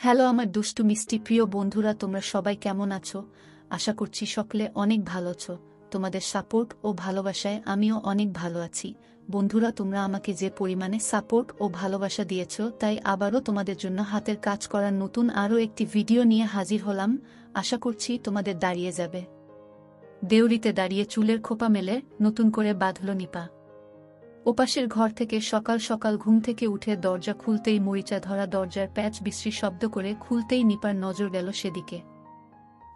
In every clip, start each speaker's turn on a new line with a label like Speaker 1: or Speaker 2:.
Speaker 1: Hello আমার দুষ্টু মিষ্টি প্রিয় বন্ধুরা, তোমরা সবাই কেমন আছো? আশা করছি সকলে অনেক ভালো আছো। তোমাদের সাপোর্ট ও ভালোবাসায় আমিও অনেক ভালো আছি। বন্ধুরা, তোমরা আমাকে যে পরিমাণে সাপোর্ট ও ভালোবাসা দিয়েছো, তাই আবারও তোমাদের জন্য হাতের কাজ করার নতুন আরও একটি ভিডিও নিয়ে হাজির হলাম। আশা করছি তোমাদের দাঁড়িয়ে যাবে। দেউড়িতে দাঁড়িয়ে চুলের খোপা মেলে নতুন করে বাঁধল নিপা। ওপাশের ঘর থেকে সকাল সকাল ঘুম থেকে উঠে দরজা খুলতেই মরিচা ধরা দরজার প্যাচ বিশ্রী শব্দ করে খুলতেই নিপার নজর গেল সেদিকে।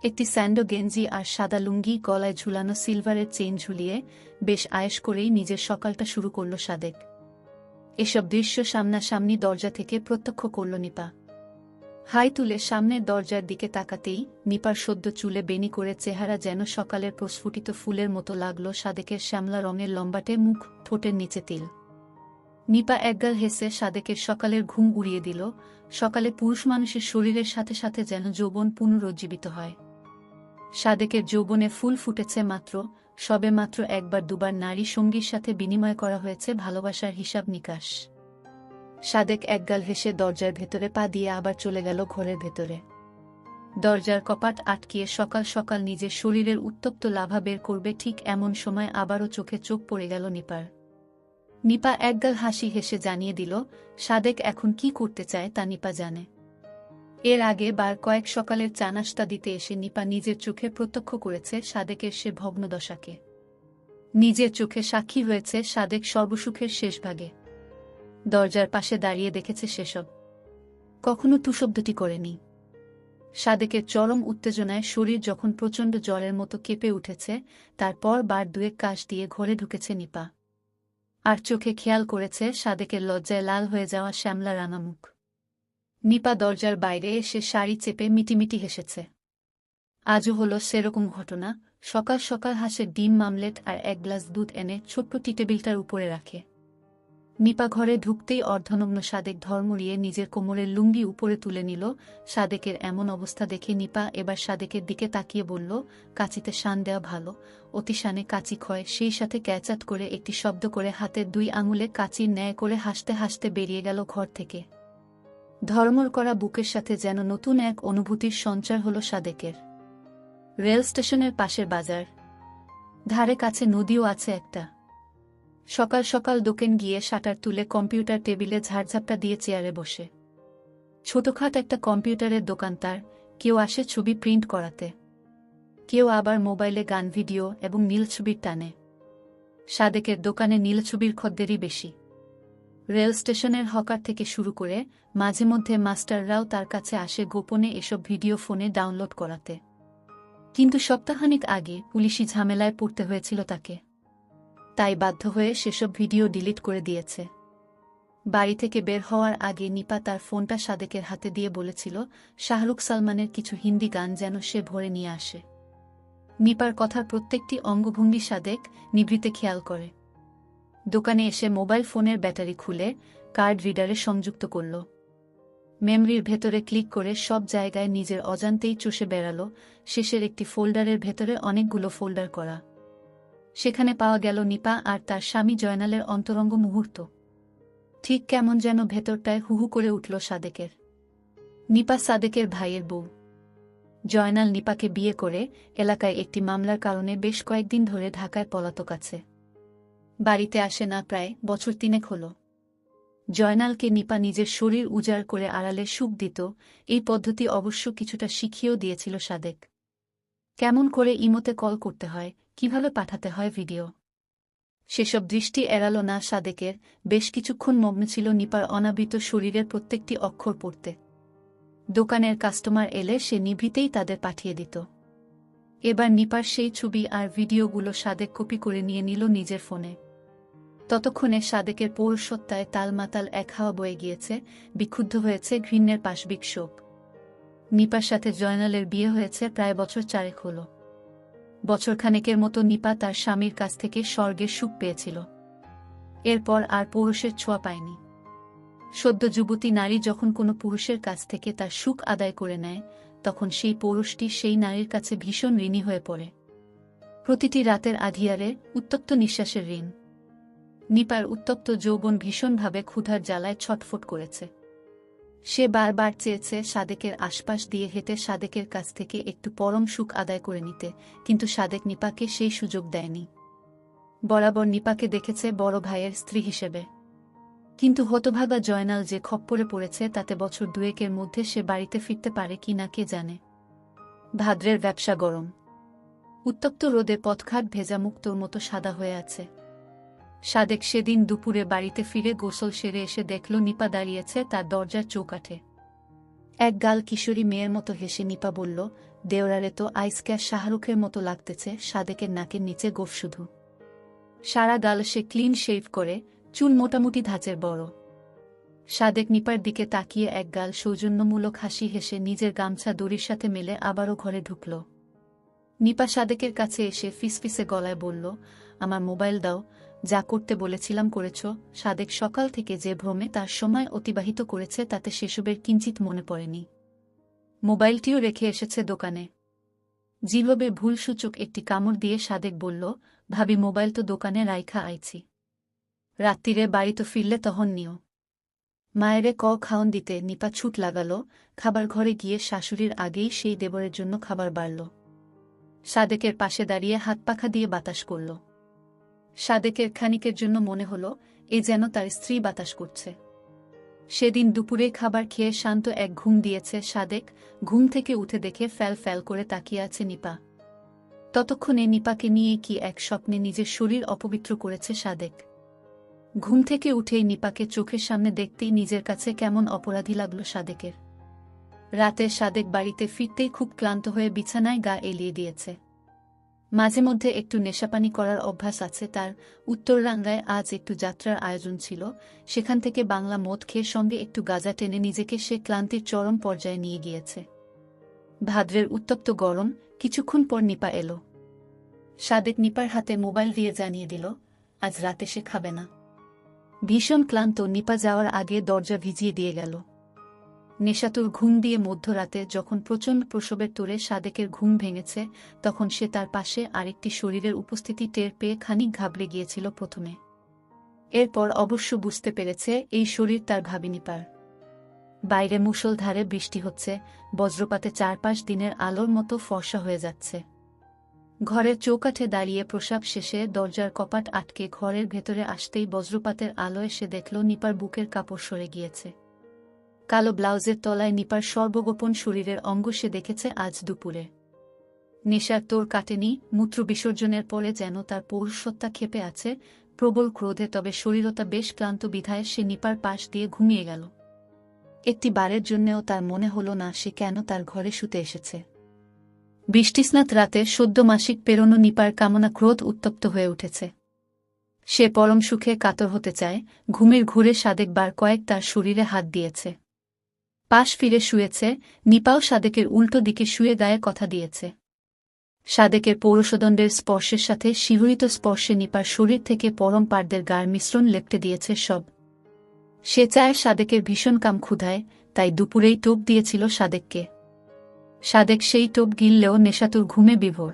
Speaker 1: একটি স্যান্ডো গেঞ্জি আর সাদা লুঙ্গি, গলায় ঝুলানো সিলভারের চেইন ঝুলিয়ে বেশ আয়েশ করেই নিজের সকালটা শুরু করল সাদেক। এসব দৃশ্য সামনাসামনি দরজা থেকে প্রত্যক্ষ করল নিপা। হাই তুলে সামনের দরজার দিকে তাকাতেই নিপার সদ্য চুলে বেনি করে চেহারা যেন সকালের প্রস্ফুটিত ফুলের মতো লাগল সাদেকের শ্যামলা রঙের লম্বাটে মুখ, ঠোঁটের নিচে তিল। নিপা একগাল হেসে সাদেকের সকালের ঘুম উড়িয়ে দিল। সকালে পুরুষ মানুষের শরীরের সাথে সাথে যেন যৌবন পুনরুজ্জীবিত হয়। সাদেকের যৌবনে ফুল ফুটেছে মাত্র, সবে মাত্র একবার দুবার নারী সঙ্গীর সাথে বিনিময় করা হয়েছে ভালোবাসার হিসাব নিকাশ। সাদেক একগাল হেসে দরজার ভেতরে পা দিয়ে আবার চলে গেল ঘরের ভেতরে। দরজার কপাট আটকিয়ে সকাল সকাল নিজের শরীরের উত্তপ্ত লাভা বের করবে ঠিক এমন সময় আবারও চোখে চোখ পড়ে গেল নিপার। নিপা একগাল হাসি হেসে জানিয়ে দিল সাদেক এখন কি করতে চায় তা নিপা জানে। এর আগে বার কয়েক সকালের চা নাশতা দিতে এসে নিপা নিজের চোখে প্রত্যক্ষ করেছে সাদেকের সে ভগ্নদশাকে। নিজের চোখে সাক্ষী হয়েছে সাদেক সর্বসুখের শেষ ভাগে। দরজার পাশে দাঁড়িয়ে দেখেছে সেসব। কখনো টুশব্দটি করেনি। সাদেকের চরম উত্তেজনায় শরীর যখন প্রচণ্ড জ্বরের মতো কেঁপে উঠেছে, তারপর বার দুয়েক কাশ দিয়ে ঘরে ঢুকেছে নিপা। আর চোখে খেয়াল করেছে সাদেকের লজ্জায় লাল হয়ে যাওয়া শ্যামলা রাঙা মুখ। নিপা দরজার বাইরে এসে শাড়ি চেপে মিটিমিটি হেসেছে। আজও হলো সেরকম ঘটনা। সকাল সকাল হাঁসের ডিম মামলেট আর এক গ্লাস দুধ এনে ছোট্ট টি টেবিলটার উপরে রাখে। নিপা ঘরে ঢুকতেই অর্ধনগ্ন সাদেক ধর্মড়িয়ে নিজের কোমরের লুঙ্গি উপরে তুলে নিল। সাদেকের এমন অবস্থা দেখে নিপা এবার সাদেকের দিকে তাকিয়ে বলল, কাঁচিতে শান দেওয়া ভালো, অতি শানে কাঁচি ক্ষয়। সেই সাথে ক্যাচাট করে একটি শব্দ করে হাতের দুই আঙুলে কাঁচির ন্যায় করে হাসতে হাসতে বেরিয়ে গেল ঘর থেকে। ধর্মর করা বুকের সাথে যেন নতুন এক অনুভূতির সঞ্চার হল সাদেকের। রেল স্টেশনের পাশের বাজার, ধারে কাছে নদীও আছে একটা। সকাল সকাল দোকান গিয়ে শাটার তুলে কম্পিউটার টেবিলে ঝাড়ঝাপটা দিয়ে চেয়ারে বসে। ছোটখাট একটা কম্পিউটারের দোকান তার। কেউ আসে ছবি প্রিন্ট করাতে, কেউ আবার মোবাইলে গান ভিডিও এবং নীল ছবির টানে। সাদেকের দোকানে নীল ছবির খদ্দেরই বেশি। রেল স্টেশনের হকার থেকে শুরু করে মাঝে মধ্যে মাস্টাররাও তার কাছে আসে গোপনে এসব ভিডিও ফোনে ডাউনলোড করাতে। কিন্তু সপ্তাহখানেক আগে পুলিশি ঝামেলায় পড়তে হয়েছিল তাকে, তাই বাধ্য হয়ে সেসব ভিডিও ডিলিট করে দিয়েছে। বাড়ি থেকে বের হওয়ার আগে নিপা তার ফোনটা সাদেকের হাতে দিয়ে বলেছিল শাহরুখ সালমানের কিছু হিন্দি গান যেন সে ভরে নিয়ে আসে। নিপার কথার প্রত্যেকটি অঙ্গভঙ্গি সাদেক নিভৃতে খেয়াল করে। দোকানে এসে মোবাইল ফোনের ব্যাটারি খুলে কার্ড রিডারে সংযুক্ত করল। মেমরির ভেতরে ক্লিক করে সব জায়গায় নিজের অজান্তেই চষে বেড়াল। শেষের একটি ফোল্ডারের ভেতরে অনেকগুলো ফোল্ডার করা। সেখানে পাওয়া গেল নিপা আর তার স্বামী জয়নালের অন্তরঙ্গ মুহূর্ত। ঠিক কেমন যেন ভেতরটায় হুহু করে উঠল সাদেকের। নিপা সাদেকের ভাইয়ের বউ। জয়নাল নিপাকে বিয়ে করে এলাকায় একটি মামলার কারণে বেশ কয়েকদিন ধরে ঢাকায় পলাতক আছে। বাড়িতে আসে না প্রায় বছর তিনেক হল। জয়নালকে নিপা নিজের শরীর উজাড় করে আড়ালে সুখ দিত। এই পদ্ধতি অবশ্য কিছুটা শিখিয়েও দিয়েছিল সাদেক। কেমন করে ইমোতে কল করতে হয়, কিভাবে পাঠাতে হয় ভিডিও। সেসব দৃষ্টি এড়াল না সাদেকের। বেশ কিছুক্ষণ মগ্ন ছিল নিপার অনাবৃত শরীরের প্রত্যেকটি অক্ষর পড়তে। দোকানের কাস্টমার এলে সে নিভৃতেই তাদের পাঠিয়ে দিত। এবার নিপার সেই ছবি আর ভিডিওগুলো সাদেক কপি করে নিয়ে নিল নিজের ফোনে। ততক্ষণে সাদেকের পৌরসত্তায় তালমাতাল এক হাওয়া বয়ে গিয়েছে। বিক্ষুব্ধ হয়েছে ঘৃণ্যের পাশবিক শোক। নিপার সাথে জয়নালের বিয়ে হয়েছে প্রায় বছর চারেক হল। বছরখানেকের মতো নিপা তার স্বামীর কাছ থেকে স্বর্গের সুখ পেয়েছিল। এরপর আর পৌরুষের ছোঁয়া পায়নি। সদ্য যুবতী নারী যখন কোনো পুরুষের কাছ থেকে তার সুখ আদায় করে নেয়, তখন সেই পৌরুষটি সেই নারীর কাছে ভীষণ ঋণী হয়ে পড়ে। প্রতিটি রাতের আধিয়ারে উত্তপ্ত নিঃশ্বাসের ঋণ। নিপার উত্তপ্ত যৌবন ভীষণভাবে ক্ষুধার জ্বালায় ছটফট করেছে। সে বারবার চেয়েছে সাদেকের আশপাশ দিয়ে হেঁটে সাদেকের কাছ থেকে একটু পরম সুখ আদায় করে নিতে, কিন্তু সাদেক নিপাকে সেই সুযোগ দেয়নি। বরাবর নিপাকে দেখেছে বড় ভাইয়ের স্ত্রী হিসেবে, কিন্তু হতভাগা জয়নাল যে খপ্পরে পড়েছে তাতে বছর দুয়েকের মধ্যে সে বাড়িতে ফিরতে পারে কি না কে জানে। ভাদ্রের ব্যবসা গরম, উত্তপ্ত রোদে পথঘাট ভেজা মুক্তোর মতো সাদা হয়ে আছে। সাদেক সেদিন দুপুরে বাড়িতে ফিরে গোসল সেরে এসে দেখল নিপা দাঁড়িয়েছে তার দরজার চৌকাঠে। এক গাল কিশোরী মেয়ের মতো হেসে নিপা বলল, দেওরারে তো আইসক্যার শাহরুখের মতো লাগতেছে। সাদেকের নাকের নিচে গোফ শুধু, সারা গাল সে ক্লিন শেভ করে, চুল মোটামুটি ধাঁচের বড়। সাদেক নিপার দিকে তাকিয়ে এক গাল সৌজন্যমূলক হাসি হেসে নিজের গামছা দড়ির সাথে মেলে আবারও ঘরে ঢুকল। নিপা সাদেকের কাছে এসে ফিসফিসে গলায় বলল, আমার মোবাইল দাও, যা করতে বলেছিলাম করেছ। সাদেক সকাল থেকে যে ভ্রমে তার সময় অতিবাহিত করেছে তাতে সেসবের কিঞ্চিত মনে পড়েনি। মোবাইলটিও রেখে এসেছে দোকানে। জিভবে ভুলসূচক একটি কামড় দিয়ে সাদেক বলল, ভাবি মোবাইল তো দোকানে রাইখা আইছি, রাত্রিরে বাড়ি তো ফিরলে তখন নিও। মায়েরে খাওন দিতে নিপা ছুট লাগাল। খাবার ঘরে গিয়ে শাশুড়ির আগেই সেই দেবরের জন্য খাবার বাড়ল। সাদেকের পাশে দাঁড়িয়ে হাত পাখা দিয়ে বাতাস করল। সাদেকের খানিকের জন্য মনে হল এ যেন তার স্ত্রী বাতাস করছে। সেদিন দুপুরে খাবার খেয়ে শান্ত এক ঘুম দিয়েছে সাদেক। ঘুম থেকে উঠে দেখে ফ্যাল ফ্যাল করে তাকিয়ে আছে নিপা। ততক্ষণে নিপাকে নিয়ে কি এক স্বপ্নে নিজের শরীর অপবিত্র করেছে সাদেক। ঘুম থেকে উঠেই নিপাকে চোখের সামনে দেখতেই নিজের কাছে কেমন অপরাধী লাগল সাদেকের। রাতে সাদেক বাড়িতে ফিরতেই খুব ক্লান্ত হয়ে বিছানায় গা এলিয়ে দিয়েছে। মাঝে মধ্যে একটু নেশাপানি করার অভ্যাস আছে তার। উত্তররাঙ্গায় আজ একটু যাত্রার আয়োজন ছিল, সেখান থেকে বাংলা মদ খেয়ে সঙ্গে একটু গাঁজা টেনে নিজেকে সে ক্লান্তির চরম পর্যায়ে নিয়ে গিয়েছে। ভাদ্রের উত্তপ্ত গরম। কিছুক্ষণ পর নিপা এলো। সাদেক নিপার হাতে মোবাইল দিয়ে জানিয়ে দিল, আজ রাতে সে খাবে না। ভীষণ ক্লান্ত নিপা যাওয়ার আগে দরজা ভিজিয়ে দিয়ে গেল। নেশাতুর ঘুম দিয়ে মধ্যরাতে যখন প্রচণ্ড প্রসবের তোড়ে সাদেকের ঘুম ভেঙেছে, তখন সে তার পাশে আরেকটি শরীরের উপস্থিতি টের পেয়ে খানিক ঘাবড়ে গিয়েছিল প্রথমে। এরপর অবশ্য বুঝতে পেরেছে এই শরীর তার ভাবি নিপার। বাইরে মুষলধারে বৃষ্টি হচ্ছে, বজ্রপাতে চারপাশ দিনের আলোর মতো ফর্সা হয়ে যাচ্ছে। ঘরের চৌকাঠে দাঁড়িয়ে প্রসাব শেষে দরজার কপাট আটকে ঘরের ভেতরে আসতেই বজ্রপাতের আলোয় সে দেখল নিপার বুকের কাপড় সরে গিয়েছে। কালো ব্লাউজের তলায় নিপার সর্বগোপন শরীরের অঙ্গ সে দেখেছে আজ দুপুরে। নেশার তোর কাটেনি, মূত্র বিসর্জনের পরে যেন তার পৌরুষত্বা ক্ষেপে আছে প্রবল ক্রোধে, তবে শরীরতা বেশ ক্লান্ত বিধায় সে নিপার পাশ দিয়ে ঘুমিয়ে গেল। একটি বারের জন্যেও তার মনে হল না সে কেন তার ঘরে শুতে এসেছে। বৃষ্টিস্নাত রাতে সদ্য মাসিক পেরোনো নিপার কামনা ক্রোধ উত্তপ্ত হয়ে উঠেছে। সে পরম সুখে কাতর হতে চায়। ঘুমের ঘুরে সাদেক বার কয়েক তার শরীরে হাত দিয়েছে। পাশ ফিরে শুয়েছে। নিপাও সাদেকের উল্টো দিকে শুয়ে গায়ে কথা দিয়েছে। সাদেকের পৌরুষদণ্ডের স্পর্শের সাথে শিহরিত স্পর্শে নিপার শরীর থেকে পরম পারদের গার মিশ্রণ লেপ্টে দিয়েছে সব। সে চায় সাদেকের ভীষণ কাম ক্ষুধায়, তাই দুপুরেই টোপ দিয়েছিল সাদেককে। সাদেক সেই টোপ গিললেও নেশাতুর ঘুমে বিভোর।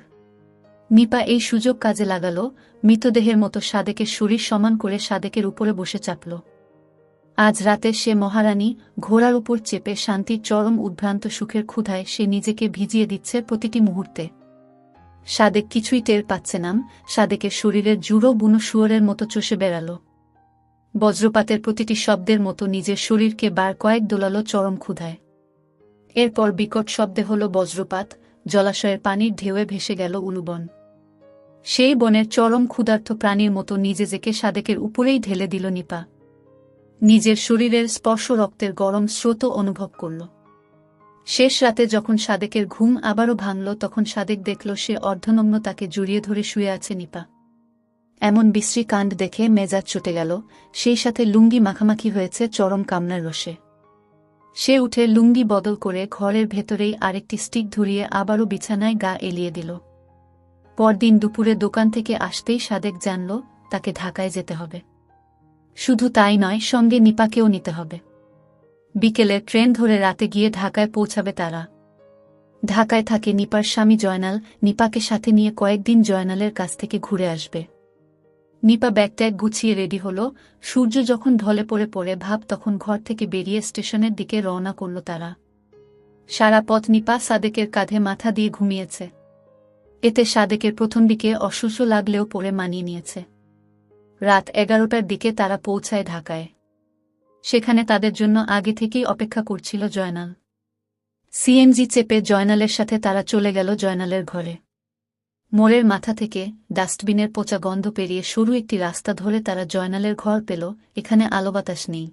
Speaker 1: নিপা এই সুযোগ কাজে লাগাল। মৃতদেহের মতো সাদেকের শরীর সমান করে সাদেকের উপরে বসে চাপল। আজ রাতে সে মহারানী, ঘোড়ার উপর চেপে শান্তির চরম উদ্ভ্রান্ত সুখের ক্ষুধায় সে নিজেকে ভিজিয়ে দিচ্ছে প্রতিটি মুহূর্তে। সাদেক কিছুই টের পাচ্ছে না। সাদেকের শরীরের জুড়ো বুনো শুয়োরের মতো চষে বেড়াল। বজ্রপাতের প্রতিটি শব্দের মতো নিজের শরীরকে বার কয়েক দোলাল চরম ক্ষুধায়। এরপর বিকট শব্দে হল বজ্রপাত। জলাশয়ের পানির ঢেউয়ে ভেসে গেল উলুবন। সেই বনের চরম ক্ষুধার্ত প্রাণীর মতো নিজেকে সাদেকের উপরেই ঢেলে দিল নিপা। নিজের শরীরের স্পর্শ রক্তের গরম স্রোত অনুভব করল। শেষ রাতে যখন সাদেকের ঘুম আবারও ভাঙল, তখন সাদেক দেখল সে অর্ধনগ্ন, তাকে জড়িয়ে ধরে শুয়ে আছে নিপা। এমন বিশ্রী কাণ্ড দেখে মেজাজ চটে গেল। সেই সাথে লুঙ্গি মাখামাখি হয়েছে চরম কামনার রসে। সে উঠে লুঙ্গি বদল করে ঘরের ভেতরেই আরেকটি স্টিক ধরিয়ে আবারও বিছানায় গা এলিয়ে দিল। পরদিন দুপুরে দোকান থেকে আসতেই সাদেক জানল তাকে ঢাকায় যেতে হবে। শুধু তাই নয়, সঙ্গে নিপাকেও নিতে হবে। বিকেলে ট্রেন ধরে রাতে গিয়ে ঢাকায় পৌঁছাবে তারা। ঢাকায় থাকে নিপার স্বামী জয়নাল। নিপাকে সাথে নিয়ে কয়েকদিন জয়নালের কাছ থেকে ঘুরে আসবে। নিপা ব্যাগ গুছিয়ে রেডি হলো। সূর্য যখন ঢলে পড়ে ভাব তখন ঘর থেকে বেরিয়ে স্টেশনের দিকে রওনা করল তারা। সারা পথ নিপা সাদেকের কাঁধে মাথা দিয়ে ঘুমিয়েছে। এতে সাদেকের প্রথম দিকে অসহ্য লাগলেও পরে মানিয়ে নিয়েছে। রাত 11টার দিকে তারা পৌঁছায় ঢাকায়। সেখানে তাদের জন্য আগে থেকেই অপেক্ষা করছিল জয়নাল। সিএনজি চেপে জয়নালের সাথে তারা চলে গেল জয়নালের ঘরে। মোড়ের মাথা থেকে ডাস্টবিনের পচা গন্ধ পেরিয়ে সরু একটি রাস্তা ধরে তারা জয়নালের ঘর পেল। এখানে আলো বাতাস নেই।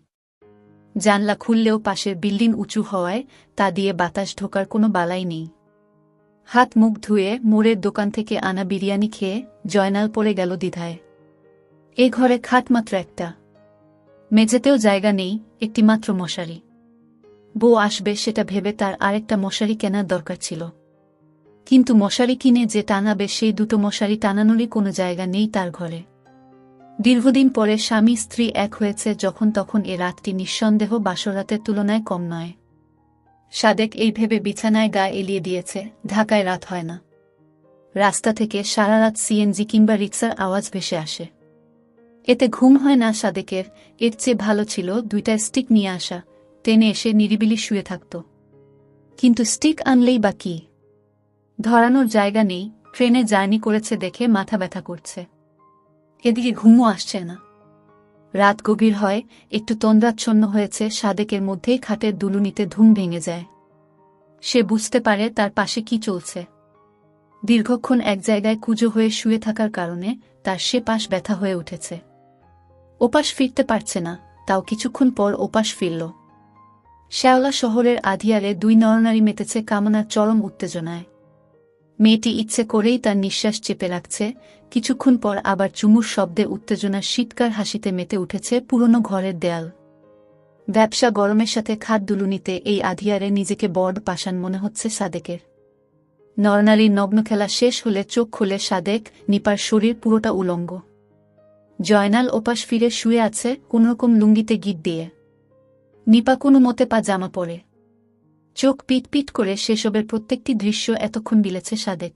Speaker 1: জানলা খুললেও পাশের বিল্ডিং উঁচু হওয়ায় তা দিয়ে বাতাস ঢোকার কোনো বালাই নেই। হাত মুখ ধুয়ে মোড়ের দোকান থেকে আনা বিরিয়ানি খেয়ে জয়নাল পড়ে গেল দ্বিধায়। এ ঘরে খাট মাত্র একটা, মেঝেতেও জায়গা নেই, একটি মাত্র মশারি। বউ আসবে সেটা ভেবে তার আরেকটা মশারি কেনার দরকার ছিল, কিন্তু মশারি কিনে যে টানাবে সেই দুটো মশারি টানানোরই কোনো জায়গা নেই তার ঘরে। দীর্ঘদিন পরে স্বামী স্ত্রী এক হয়েছে যখন তখন এ রাতটি নিঃসন্দেহ বাসরাতের তুলনায় কম নয়। সাদেক এই ভেবে বিছানায় গা এলিয়ে দিয়েছে। ঢাকায় রাত হয় না। রাস্তা থেকে সারা রাত সিএনজি কিংবা রিকশার আওয়াজ ভেসে আসে। এতে ঘুম হয় না সাদেকের। এর চেয়ে ভালো ছিল দুইটা স্টিক নিয়ে আসা, টেনে এসে নিরিবিলি শুয়ে থাকত। কিন্তু স্টিক আনলেই বা কি, ধরানোর জায়গা নেই। ট্রেনে জার্নি করেছে দেখে মাথা ব্যথা করছে, এদিকে ঘুমও আসছে না। রাত গভীর হয়, একটু তন্দ্রাচ্ছন্ন হয়েছে সাদেকের মধ্যেই খাটের দুলুনিতে ঘুম ভেঙে যায়। সে বুঝতে পারে তার পাশে কি চলছে। দীর্ঘক্ষণ এক জায়গায় কুঁজো হয়ে শুয়ে থাকার কারণে তার সে পাশ ব্যথা হয়ে উঠেছে। ওপাশ ফিরতে পারছে না, তাও কিছুক্ষণ পর ওপাশ ফিরল। শ্যাওলা শহরের আধিয়ারে দুই নরনারী মেতেছে কামনার চরম উত্তেজনায়। মেয়েটি ইচ্ছে করেই তার নিঃশ্বাস চেপে রাখছে। কিছুক্ষণ পর আবার চুমুর শব্দে উত্তেজনার শীতকার হাসিতে মেতে উঠেছে পুরনো ঘরের দেয়াল। ব্যবসা গরমের সাথে খাট দুলুনিতে এই আধিয়ারে নিজেকে বড় পাষাণ মনে হচ্ছে সাদেকের। নরনারীর নগ্ন খেলা শেষ হলে চোখ খুলে সাদেক, নিপার শরীর পুরোটা উলঙ্গ। জয়নাল ওপাশ ফিরে শুয়ে আছে কোনোরকম লুঙ্গিতে গিট দিয়ে। নিপা কোনো মতে পা জামা পরে চোখ পিট করে সেসবের প্রত্যেকটি দৃশ্য এতক্ষণ বিলেছে সাদেক।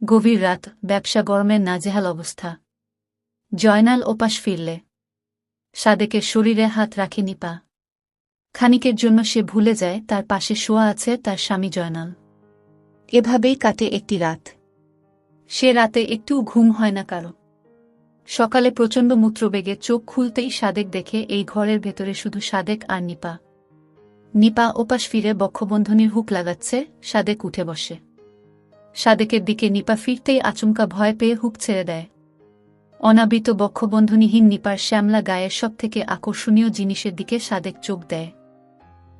Speaker 1: গভীর রাত, ব্যবসা গরমের নাজেহাল অবস্থা। জয়নাল ওপাশ ফিরলে সাদেকের শরীরে হাত রাখে নিপা। খানিকের জন্য সে ভুলে যায় তার পাশে শোয়া আছে তার স্বামী জয়নাল। এভাবেই কাটে একটি রাত। সে রাতে একটুও ঘুম হয় না কারো। সকালে প্রচণ্ড মূত্রবেগে চোখ খুলতেই সাদেক দেখে এই ঘরের ভেতরে শুধু সাদেক আর নিপা। নিপা ওপাশ ফিরে বক্ষবন্ধনীর হুক লাগাচ্ছে। সাদেক উঠে বসে। সাদেকের দিকে নিপা ফিরতেই আচমকা ভয় পেয়ে হুক ছেড়ে দেয়। অনাবৃত বক্ষবন্ধনীহীন নিপার শ্যামলা গায়ের সব থেকে আকর্ষণীয় জিনিসের দিকে সাদেক চোখ দেয়।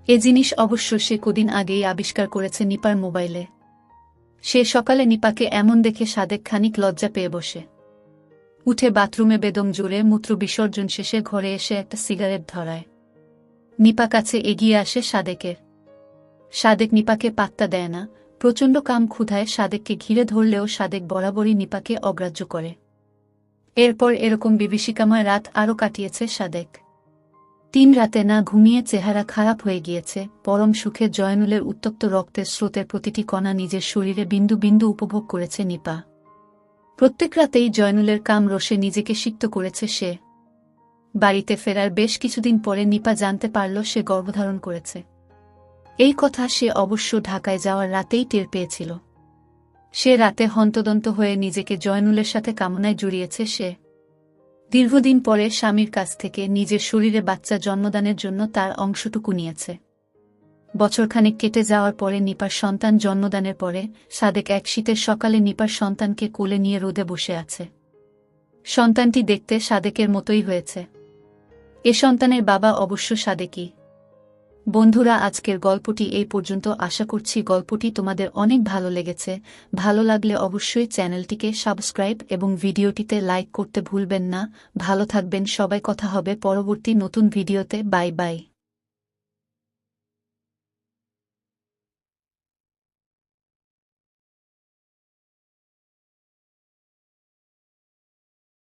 Speaker 1: এ জিনিস অবশ্য সে কদিন আগেই আবিষ্কার করেছে নিপার মোবাইলে। সে সকালে নিপাকে এমন দেখে সাদেক খানিক লজ্জা পেয়ে বসে। উঠে বাথরুমে বেদম জোরে মূত্র বিসর্জন শেষে ঘরে এসে একটা সিগারেট ধরায়। নিপা কাছে এগিয়ে আসে সাদেকের। সাদেক নিপাকে পাত্তা দেয় না। প্রচণ্ড কাম ক্ষুধায় সাদেককে ঘিরে ধরলেও সাদেক বরাবরই নিপাকে অগ্রাহ্য করে। এরপর এরকম বিভীষিকাময় রাত আরও কাটিয়েছে সাদেক। 3 রাতে না ঘুমিয়ে চেহারা খারাপ হয়ে গিয়েছে। পরম সুখে জয়নুলের উত্তপ্ত রক্তের স্রোতের প্রতিটি কণা নিজের শরীরে বিন্দু বিন্দু উপভোগ করেছে নিপা। প্রত্যেক রাতেই জয়নুলের কাম রসে নিজেকে সিক্ত করেছে সে। বাড়িতে ফেরার বেশ কিছুদিন পরে নিপা জানতে পারল সে গর্ভধারণ করেছে। এই কথা সে অবশ্য ঢাকায় যাওয়ার রাতেই টের পেয়েছিল। সে রাতে হন্তদন্ত হয়ে নিজেকে জয়নুলের সাথে কামনায় জড়িয়েছে সে। দীর্ঘদিন পরে স্বামীর কাছ থেকে নিজের শরীরে বাচ্চা জন্মদানের জন্য তার অংশটুকু নিয়েছে। বছরখানেক কেটে যাওয়ার পরে নিপার সন্তান জন্মদানের পরে সাদেক এক শীতের সকালে নিপার সন্তানকে কোলে নিয়ে রোদে বসে আছে। সন্তানটি দেখতে সাদেকের মতোই হয়েছে। এ সন্তানের বাবা অবশ্য সাদেকই। বন্ধুরা, আজকের গল্পটি এই পর্যন্ত। আশা করছি গল্পটি তোমাদের অনেক ভালো লেগেছে। ভালো লাগলে অবশ্যই চ্যানেলটিকে সাবস্ক্রাইব এবং ভিডিওটিতে লাইক করতে ভুলবেন না। ভালো থাকবেন সবাই। কথা হবে পরবর্তী নতুন ভিডিওতে। Bye bye.